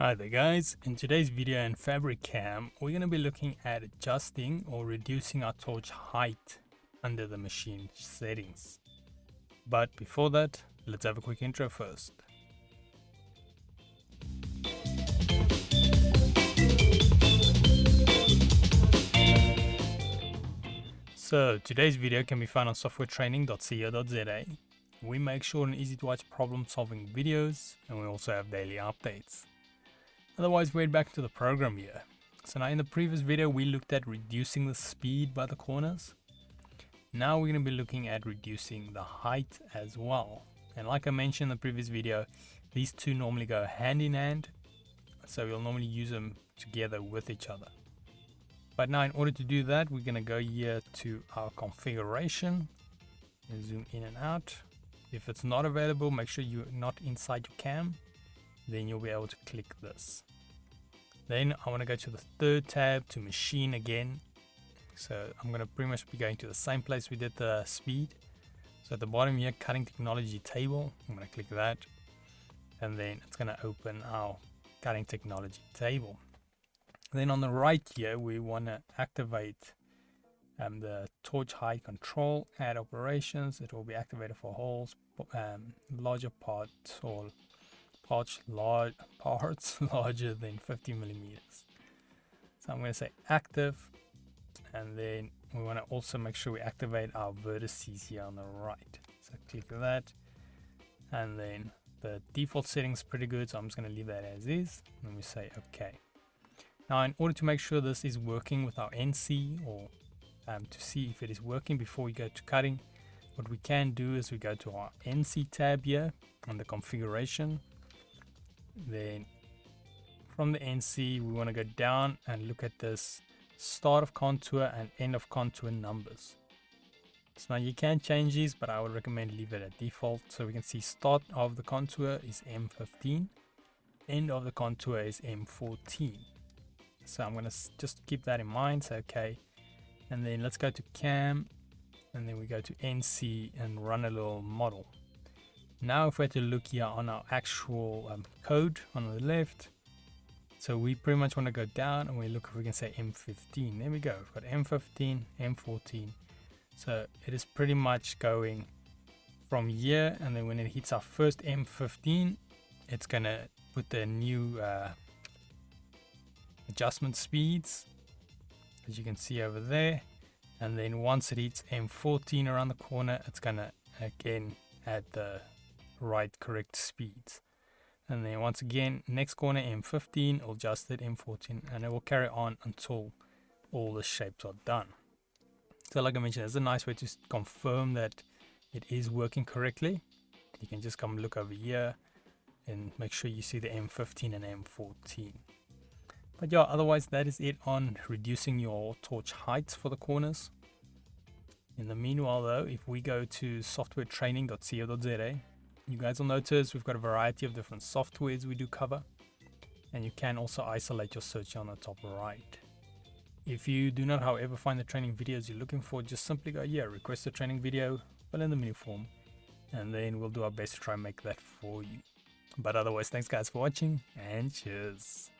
Hi there guys, in today's video in FabriCAM we're going to be looking at adjusting or reducing our torch height under the machine settings. But before that, let's have a quick intro first. So today's video can be found on softwaretraining.co.za. We make short and easy to watch problem solving videos, and we also have daily updates. Otherwise, we're back to the program here. So now in the previous video, we looked at reducing the speed by the corners. Now we're going to be looking at reducing the height as well. And like I mentioned in the previous video, these two normally go hand in hand. So we'll normally use them together with each other. But now in order to do that, we're going to go here to our configuration and zoom in and out. If it's not available, make sure you're not inside your cam. Then you'll be able to click this. Then I want to go to the third tab to machine again. So I'm going to pretty much be going to the same place we did the speed. So at the bottom here, cutting technology table, I'm going to click that. And then it's going to open our cutting technology table. Then on the right here, we want to activate the torch height control, add operations. It will be activated for holes, larger parts or parts larger than 50 millimeters. So I'm going to say active, and then we want to also make sure we activate our vertices here on the right. So click that, and then the default settings pretty good, so I'm just going to leave that as is, and we say OK. Now in order to make sure this is working with our NC, or to see if it is working before we go to cutting, what we can do is we go to our NC tab here on the configuration. Then from the NC we want to go down and look at this start of contour and end of contour numbers. So now you can change these, but I would recommend leave it at default. So we can see start of the contour is M15, end of the contour is M14. So I'm going to just keep that in mind. So okay, and then let's go to cam, and then we go to NC and run a little model. Now if we had to look here on our actual code on the left, so we pretty much want to go down and we look if we can say M15. There we go, we've got M15, M14. So it is pretty much going from here, and then when it hits our first M15, it's going to put the new adjustment speeds, as you can see over there. And then once it hits M14 around the corner, it's going to again add the correct speeds. And then once again, next corner M15, it'll adjust it M14, and it will carry on until all the shapes are done. So like I mentioned, it's a nice way to confirm that it is working correctly. You can just come look over here and make sure you see the M15 and M14. But yeah, otherwise that is it on reducing your torch heights for the corners. In the meanwhile though, if we go to softwaretraining.co.za, you guys will notice we've got a variety of different softwares we do cover, and you can also isolate your search on the top right. If you do not however find the training videos you're looking for, just simply go here, request a training video, fill in the menu form, and then we'll do our best to try and make that for you. But otherwise, thanks guys for watching, and cheers.